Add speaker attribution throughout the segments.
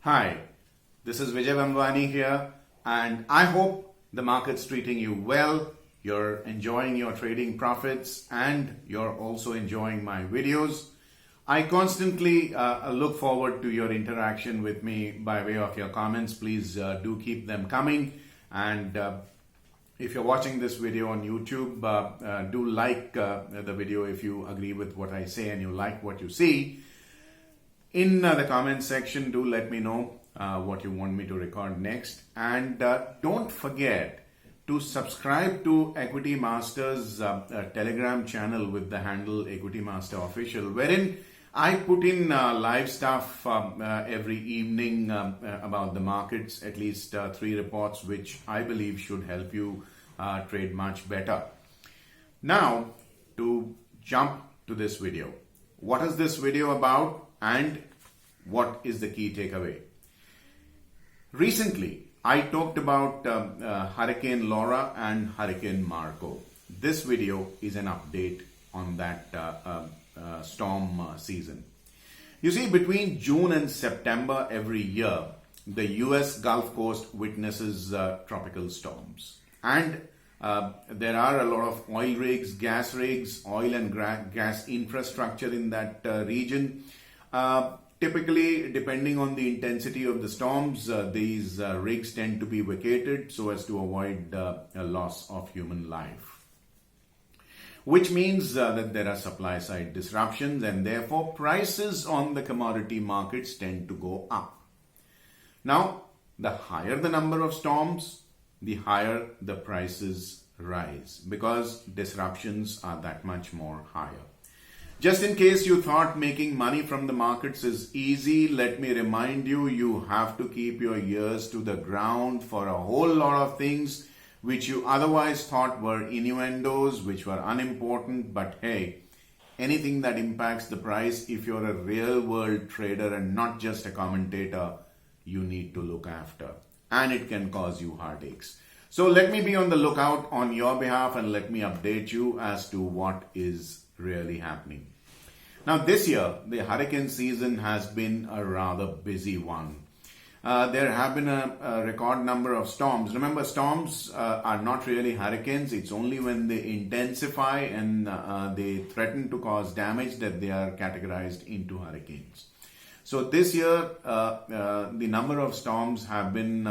Speaker 1: Hi, this is Vijay Bambwani here, and I hope the market's treating you well. You're enjoying your trading profits, and you're also enjoying my videos. I constantly look forward to your interaction with me by way of your comments. Please do keep them coming. And if you're watching this video on YouTube, do like the video if you agree with what I say and you like what you see. In the comment section, do let me know what you want me to record next. And don't forget to subscribe to Equity Master's Telegram channel with the handle Equity Master Official, wherein I put in live stuff every evening about the markets, at least 3 reports, which I believe should help you trade much better. Now, to jump to this video. What is this video about? And what is the key takeaway? Recently, I talked about Hurricane Laura and Hurricane Marco. This video is an update on that storm season. You see, between June and September every year, the US Gulf Coast witnesses tropical storms. And there are a lot of oil rigs, gas rigs, oil and gas infrastructure in that region. Typically, depending on the intensity of the storms, these rigs tend to be vacated so as to avoid a loss of human life. Which means that there are supply side disruptions, and therefore prices on the commodity markets tend to go up. Now, the higher the number of storms, the higher the prices rise because disruptions are that much more higher. Just in case you thought making money from the markets is easy, let me remind you, you have to keep your ears to the ground for a whole lot of things which you otherwise thought were innuendos, which were unimportant. But hey, anything that impacts the price, if you're a real world trader and not just a commentator, you need to look after. And it can cause you heartaches. So let me be on the lookout on your behalf and let me update you as to what is really happening. Now this year, the hurricane season has been a rather busy one. There have been a record number of storms. Remember, storms are not really hurricanes. It's only when they intensify and they threaten to cause damage that they are categorized into hurricanes. So this year, the number of storms have been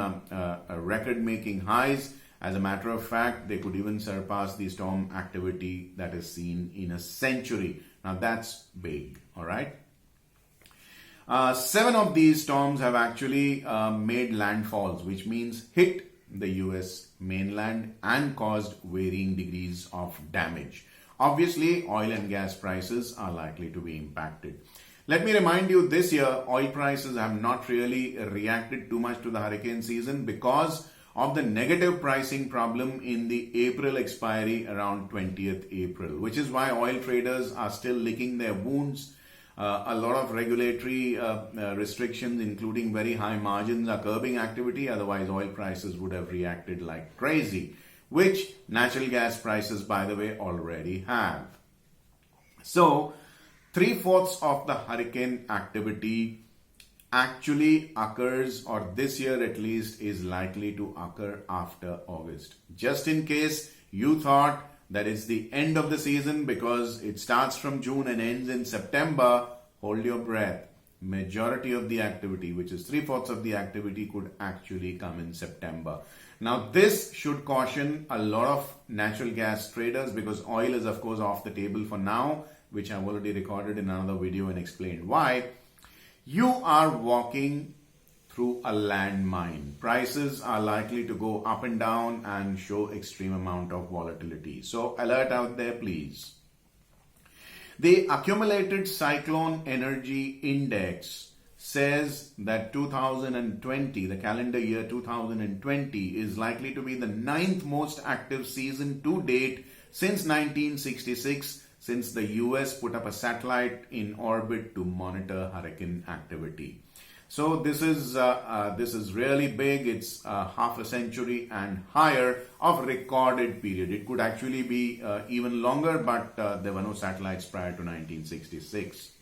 Speaker 1: record-making highs. As a matter of fact, they could even surpass the storm activity that is seen in a century. Now that's big, all right? 7 of these storms have actually made landfalls, which means hit the US mainland and caused varying degrees of damage. Obviously, oil and gas prices are likely to be impacted. Let me remind you, this year, oil prices have not really reacted too much to the hurricane season because of the negative pricing problem in the April expiry around 20th April, which is why oil traders are still licking their wounds. A lot of regulatory restrictions, including very high margins, are curbing activity. Otherwise, oil prices would have reacted like crazy, which natural gas prices, by the way, already have. So, 3/4 of the hurricane activity actually occurs, or this year at least is likely to occur after August. Just in case you thought that it's the end of the season because it starts from June and ends in September, hold your breath. Majority of the activity, which is 3/4 of the activity, could actually come in September. Now this should caution a lot of natural gas traders because oil is of course off the table for now, which I've already recorded in another video and explained why. You are walking through a landmine. Prices are likely to go up and down and show extreme amount of volatility. So alert out there, please. The accumulated cyclone energy index says that 2020, the calendar year 2020, is likely to be the 9th most active season to date since 1966, since the US put up a satellite in orbit to monitor hurricane activity. So this is really big. It's half a century and higher of recorded period. It could actually be even longer, but there were no satellites prior to 1966.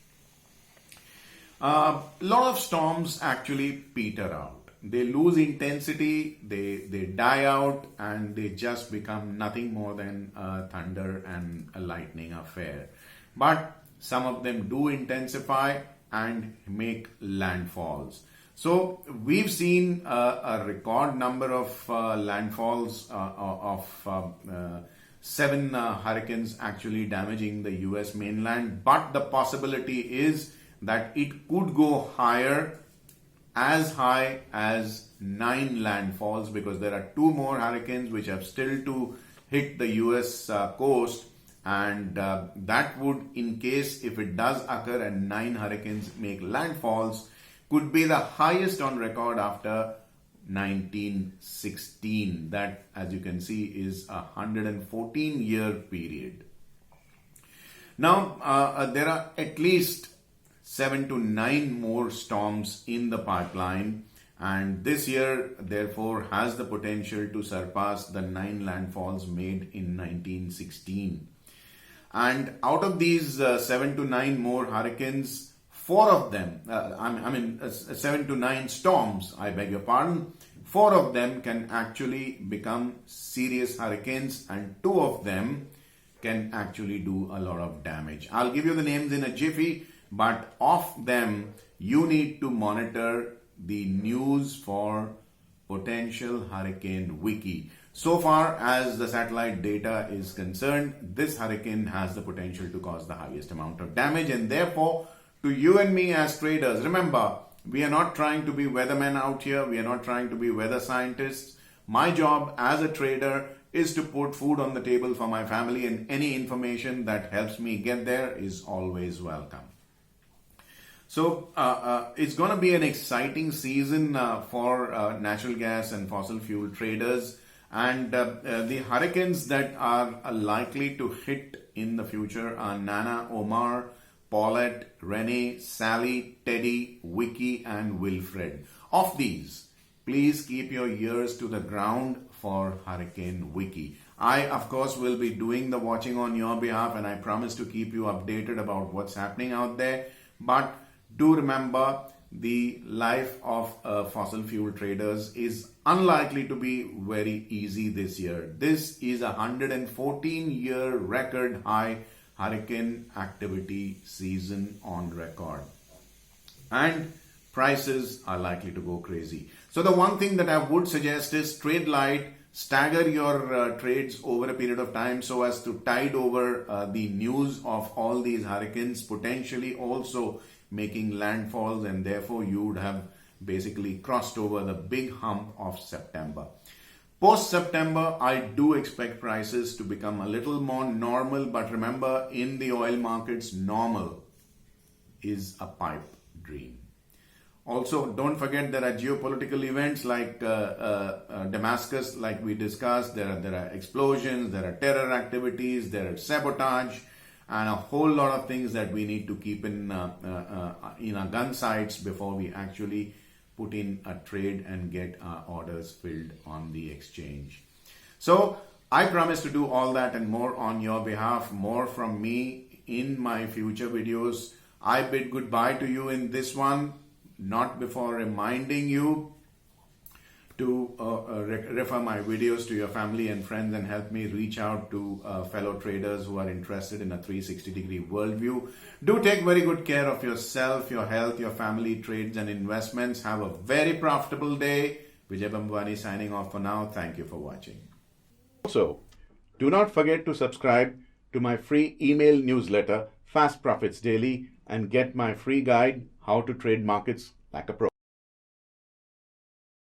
Speaker 1: A lot of storms actually peter out. They lose intensity, they die out, and they just become nothing more than a thunder and a lightning affair. But some of them do intensify and make landfalls. So we've seen a record number of landfalls of 7 hurricanes actually damaging the US mainland, but the possibility is that it could go higher, as high as 9 landfalls, because there are 2 more hurricanes which have still to hit the US coast, and that would, in case if it does occur and 9 hurricanes make landfalls, could be the highest on record after 1916. That, as you can see, is a 114-year period. Now, there are at least 7 to 9 more storms in the pipeline, and this year therefore has the potential to surpass the 9 landfalls made in 1916. And out of these 7 to 9 more hurricanes, 4 of them, 7 to 9 storms, I beg your pardon, 4 of them can actually become serious hurricanes, and 2 of them can actually do a lot of damage. I'll give you the names in a jiffy, but of them, you need to monitor the news for potential hurricane wiki. So far as the satellite data is concerned, this hurricane has the potential to cause the highest amount of damage, and therefore, to you and me as traders, remember, we are not trying to be weathermen out here. We are not trying to be weather scientists. My job as a trader is to put food on the table for my family, and any information that helps me get there is always welcome. So it's going to be an exciting season for natural gas and fossil fuel traders, and the hurricanes that are likely to hit in the future are Nana, Omar, Paulette, Rene, Sally, Teddy, Vicky, and Wilfred. Of these, please keep your ears to the ground for Hurricane Vicky. I, of course, will be doing the watching on your behalf, and I promise to keep you updated about what's happening out there. But do remember, the life of fossil fuel traders is unlikely to be very easy this year. This is a 114-year record high hurricane activity season on record, and prices are likely to go crazy. So the one thing that I would suggest is trade light, stagger your trades over a period of time so as to tide over the news of all these hurricanes potentially also making landfalls, and therefore you would have basically crossed over the big hump of September. Post-September, I do expect prices to become a little more normal, but remember, in the oil markets, normal is a pipe dream. Also, don't forget there are geopolitical events like Damascus, like we discussed. There are explosions, there are terror activities, there are sabotage, and a whole lot of things that we need to keep in our gun sights before we actually put in a trade and get our orders filled on the exchange. So I promise to do all that and more on your behalf, more from me in my future videos. I bid goodbye to you in this one, not before reminding you to refer my videos to your family and friends and help me reach out to fellow traders who are interested in a 360-degree worldview. Do take very good care of yourself, your health, your family, trades and investments. Have a very profitable day. Vijay Bambwani signing off for now. Thank you for watching. Also, do not forget to subscribe to my free email newsletter, Fast Profits Daily, and get my free guide, How to Trade Markets Like a Pro.